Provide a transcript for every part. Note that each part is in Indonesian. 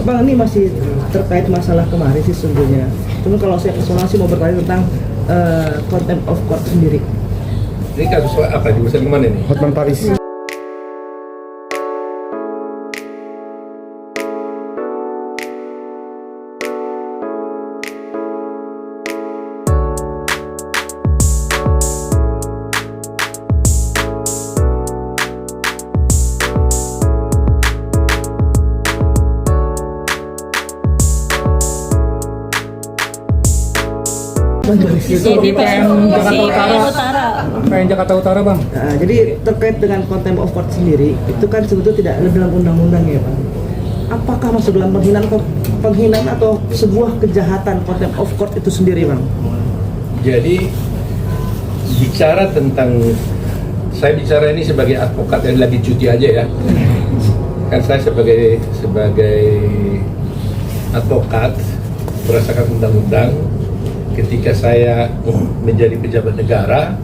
Bang, ini masih terkait masalah kemarin sih sesungguhnya. Cuma kalau saya personal sih mau bertanya tentang contempt of court sendiri. Ini kasus apa? Di urusan kemana nih? Hotman Paris. Di PN Jakarta Utara, Bang. Nah, jadi terkait dengan contempt of court sendiri, itu kan sebetulnya tidak ada dalam undang-undang ya Pak. Apakah masuk dalam penghinaan atau sebuah kejahatan contempt of court itu sendiri Bang? Jadi bicara tentang, saya bicara ini sebagai advokat yang lagi cuti aja ya. Kan saya sebagai advokat berdasarkan undang-undang, ketika saya menjadi pejabat negara,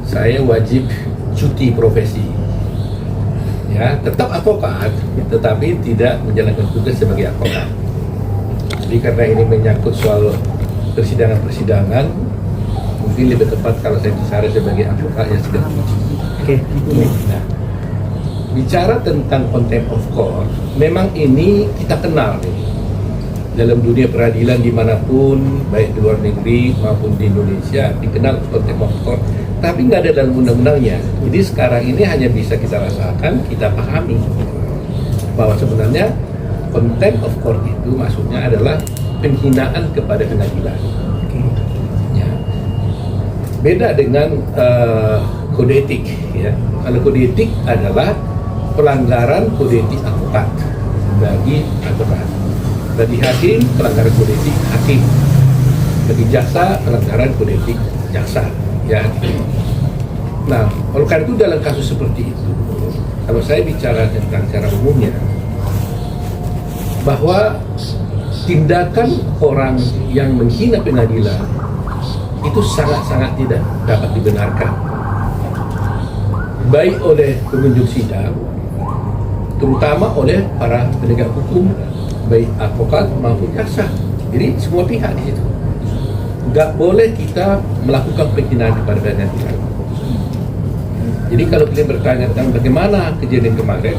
saya wajib cuti profesi. Ya, tetap advokat, tetapi tidak menjalankan tugas sebagai advokat. Jadi karena ini menyangkut soal persidangan-persidangan, mungkin lebih tepat kalau saya bicara sebagai advokat yang sedang cuti. Oke. Nah, bicara tentang contempt of court, memang ini kita kenal nih. Dalam dunia peradilan dimanapun, baik di luar negeri maupun di Indonesia, dikenal contempt of court, tapi nggak ada dalam undang-undangnya. Jadi sekarang ini hanya bisa kita rasakan, kita pahami bahwa sebenarnya contempt of court itu maksudnya adalah penghinaan kepada pengadilan. Ya. Beda dengan kode etik. Ya. Kalau kode etik adalah pelanggaran kode etik advokat bagi advokat. Bagi hakim, pelanggaran kode etik hakim. Bagi jaksa, pelanggaran kode etik jaksa. Ya. Nah, oleh karena itu dalam kasus seperti itu, kalau saya bicara tentang secara umumnya, bahwa tindakan orang yang menghina pengadilan itu sangat-sangat tidak dapat dibenarkan, baik oleh pengunjung sidang, terutama oleh para penegak hukum, baik advokat maupun jaksa. Jadi semua pihak di situ. Nggak boleh kita melakukan penghinaan kepada pengadilan. Jadi kalau kalian bertanya tentang bagaimana kejadian kemarin,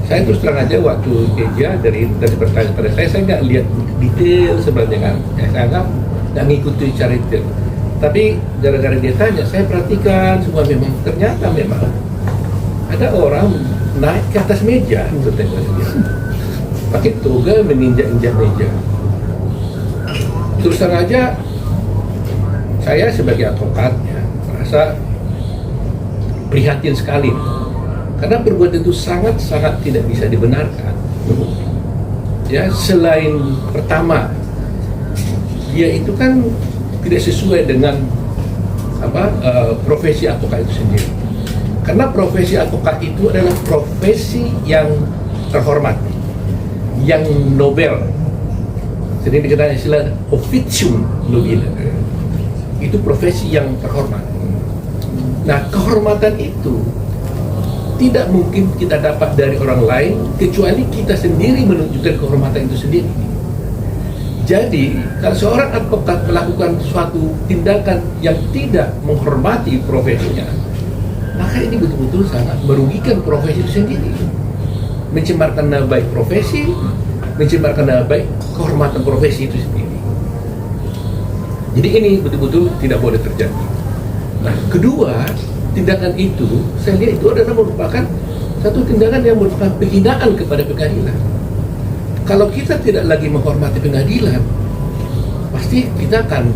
saya terus terang aja waktu kerja dari bertanya pada saya nggak lihat detail sebenarnya kan. Ya, saya nggak ngikuti cara detail. Tapi gara-gara dia tanya, saya perhatikan semua memang ternyata memang ada orang naik ke atas meja, itu dia pakai toga menginjak-injak meja. Terus terang aja, saya sebagai advokat ya, merasa prihatin sekali karena perbuatan itu sangat-sangat tidak bisa dibenarkan. Ya, selain pertama, dia itu kan tidak sesuai dengan profesi advokat itu sendiri. Karena profesi advokat itu adalah profesi yang terhormat, yang nobel. Jadi dikenal istilah officium nobile. Itu profesi yang terhormat. Nah, kehormatan itu tidak mungkin kita dapat dari orang lain kecuali kita sendiri menunjukkan kehormatan itu sendiri. Jadi, kalau seorang advokat melakukan suatu tindakan yang tidak menghormati profesinya, maka ini betul-betul sangat merugikan profesi itu sendiri. Mencemarkan nama baik profesi, mencemarkan nama baik kehormatan profesi itu sendiri. Jadi ini betul-betul tidak boleh terjadi. Nah, kedua, tindakan itu, saya lihat itu adalah merupakan satu tindakan yang merupakan penghinaan kepada pengadilan. Kalau kita tidak lagi menghormati pengadilan, pasti kita akan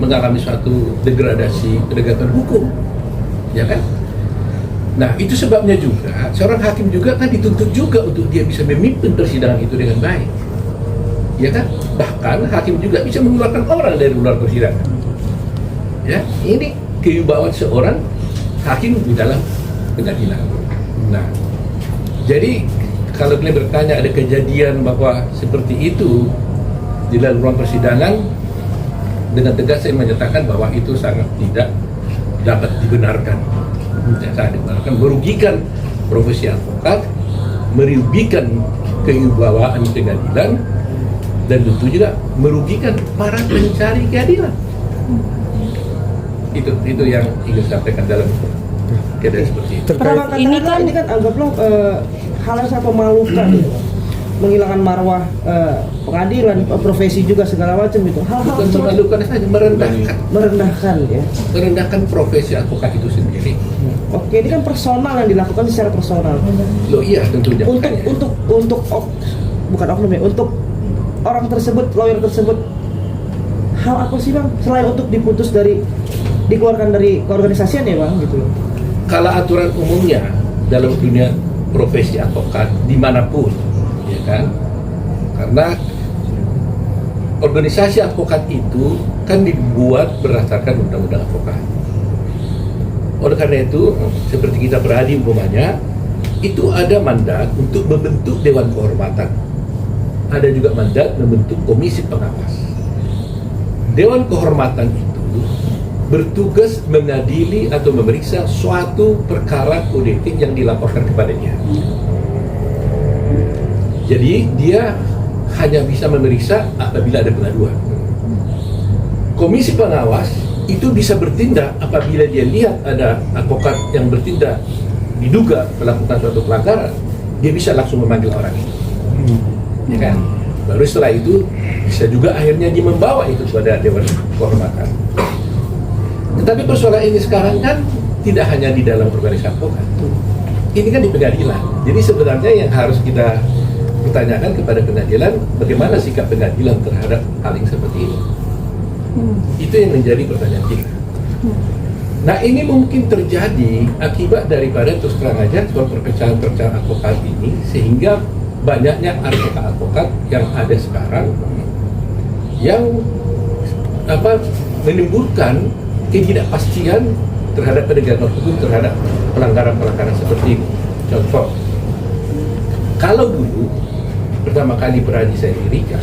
mengalami suatu degradasi penegakan hukum, ya kan? Nah, itu sebabnya juga seorang hakim juga kan dituntut juga untuk dia bisa memimpin persidangan itu dengan baik, ya kan? Bahkan hakim juga bisa mengeluarkan orang dari luar persidangan. Ya, ini kewibawaan seorang hakim di dalam pengadilan. Nah, jadi kalau kalian bertanya ada kejadian bahwa seperti itu di dalam ruang persidangan, dengan tegas saya menyatakan bahwa itu sangat tidak dapat dibenarkan. Sangat dibenarkan, merugikan profesi advokat, merugikan kewibawaan pengadilan, dan tentu juga merugikan para pencari keadilan. Itu yang ingin sampaikan dalam keadaan seperti itu. Pertama kali Ini ini kan anggaplah hal yang sangat memalukan, menghilangkan marwah pengadilan, profesi juga segala macam itu. Hal-hal Bukan seperti memalukan saja, merendahkan ya. merendahkan profesi advokat itu sendiri. Oke, ini kan personal yang dilakukan secara personal. Loh iya tentunya. makanya. Bukan oknum ya, untuk orang tersebut, lawyer tersebut, hal apa sih bang selain untuk dikeluarkan dari keorganisasian ya bang gitu loh. Kalau aturan umumnya dalam dunia profesi advokat dimanapun, ya kan, karena organisasi advokat itu kan dibuat berdasarkan undang-undang advokat. Oleh karena itu, seperti kita beradi umpamanya, itu ada mandat untuk membentuk dewan kehormatan. Ada juga mandat membentuk komisi pengawas. Dewan kehormatan itu bertugas mengadili atau memeriksa suatu perkara kode etik yang dilaporkan kepadanya. Jadi dia hanya bisa memeriksa apabila ada pengaduan. Komisi pengawas itu bisa bertindak apabila dia lihat ada advokat yang bertindak diduga melakukan suatu pelanggaran, dia bisa langsung memanggil orang itu. Ya kan? Baru setelah itu bisa juga akhirnya dia membawa itu kepada dewan kehormatan. Tetapi persoalan ini sekarang kan tidak hanya di dalam organisasi advokat. Ini kan di pengadilan. Jadi sebenarnya yang harus kita pertanyakan kepada pengadilan, bagaimana sikap pengadilan terhadap hal yang seperti ini. Itu yang menjadi pertanyaan kita. Nah ini mungkin terjadi akibat daripada terus terang aja soal perpecahan-perpecahan advokat ini, sehingga banyaknya advokat-advokat yang ada sekarang yang menimbulkan ketidakpastian terhadap penegakan hukum terhadap pelanggaran-pelanggaran seperti ini. Contoh, kalau dulu pertama kali berani saya dirikan,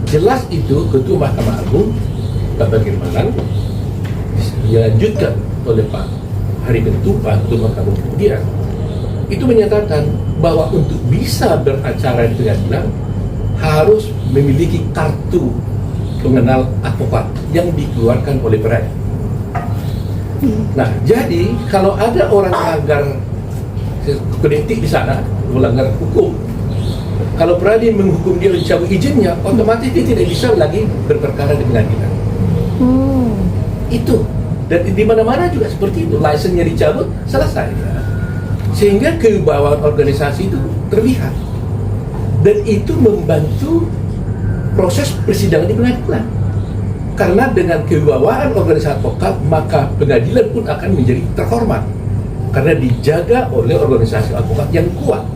jelas itu Ketua Mahkamah Agung Pak Bagirmanan dilanjutkan oleh Pak Hari Bentupa, Ketua Mahkamah Agung kemudian itu menyatakan bahwa untuk bisa beracara di pengadilan harus memiliki kartu pengenal advokat yang dikeluarkan oleh Peradi. Nah, jadi kalau ada orang melanggar kode etik di sana, melanggar hukum, kalau Peradi menghukum dia mencabut izinnya, otomatis dia tidak bisa lagi berperkara di pengadilan. Itu, dan di mana-mana juga seperti itu, lisensinya dicabut, selesai. Sehingga kewibawaan organisasi itu terlihat, dan itu membantu proses persidangan di pengadilan. Karena dengan kewibawaan organisasi advokat, maka pengadilan pun akan menjadi terhormat karena dijaga oleh organisasi advokat yang kuat.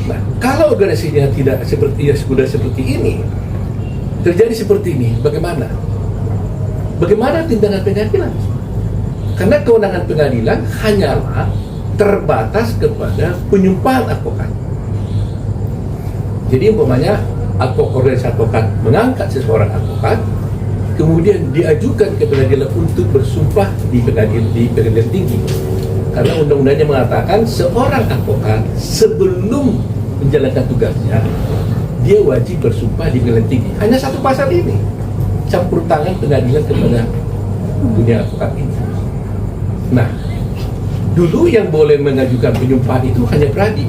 Nah, kalau organisasinya tidak seperti sudah seperti ini, terjadi seperti ini, bagaimana? Bagaimana tindakan pengadilan? Karena kewenangan pengadilan hanyalah terbatas kepada penyumpahan advokat. Jadi umpamanya organisasi advokat mengangkat seseorang advokat, kemudian diajukan ke pengadilan untuk bersumpah di pengadilan tinggi. Karena undang-undangnya mengatakan seorang advokat sebelum menjalankan tugasnya, dia wajib bersumpah di pengadilan tinggi. Hanya satu pasal ini, campur tangan pengadilan kepada dunia advokat ini. Nah, dulu yang boleh mengajukan penyumpahan itu hanya Peradi.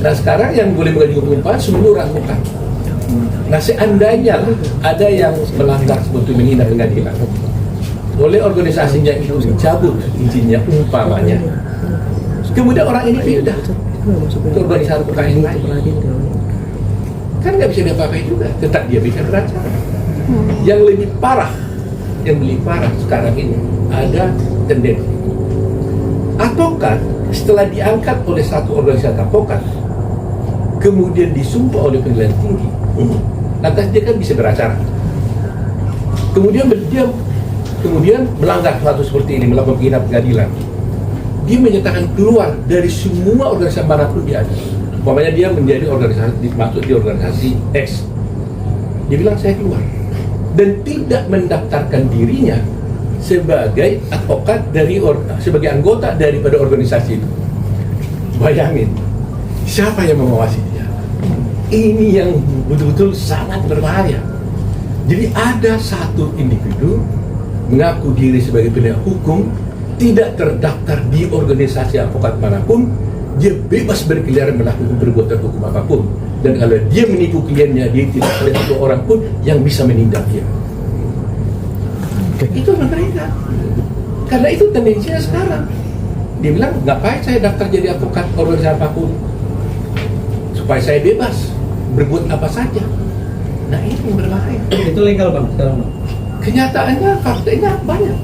Nah sekarang yang boleh mengajukan penyumpahan seluruh advokat. Nah seandainya ada yang melanggar sebetulnya menghina pengadilan, oleh organisasinya itu dicabut izinnya umpamanya, kemudian orang ini pindah ke organisasi advokat yang lain, kan nggak bisa diapa-apain juga, tetap dia bisa beracara. Yang lebih parah sekarang ini ada tendensi advokat setelah diangkat oleh satu organisasi advokat, kemudian disumpah oleh pengadilan tinggi, lantas dia kan bisa beracara. Kemudian melanggar sesuatu seperti ini, melakukan penghinaan pengadilan, dia menyatakan keluar dari semua organisasi manapun dia ada. Umpamanya dia menjadi organisasi, dimaksud di organisasi X, dia bilang saya keluar dan tidak mendaftarkan dirinya sebagai advokat sebagai anggota daripada organisasi itu. Bayangin, Siapa yang mengawasi dia? Ini yang betul-betul sangat berbahaya. Jadi ada satu individu mengaku diri sebagai penegak hukum, tidak terdaftar di organisasi advokat manapun, dia bebas berkeliaran melakukan perbuatan hukum apapun. Dan kalau dia menipu kliennya, dia tidak ada satu orang pun yang bisa menindak dia. Itu mereka. Karena itu tendensinya sekarang. Dia bilang, ngapain saya daftar jadi advokat organisasi apapun? Supaya saya bebas berbuat apa saja. Nah, ini yang berbahaya. Itu legal bang sekarang bang. Kenyataannya, faktanya banyak.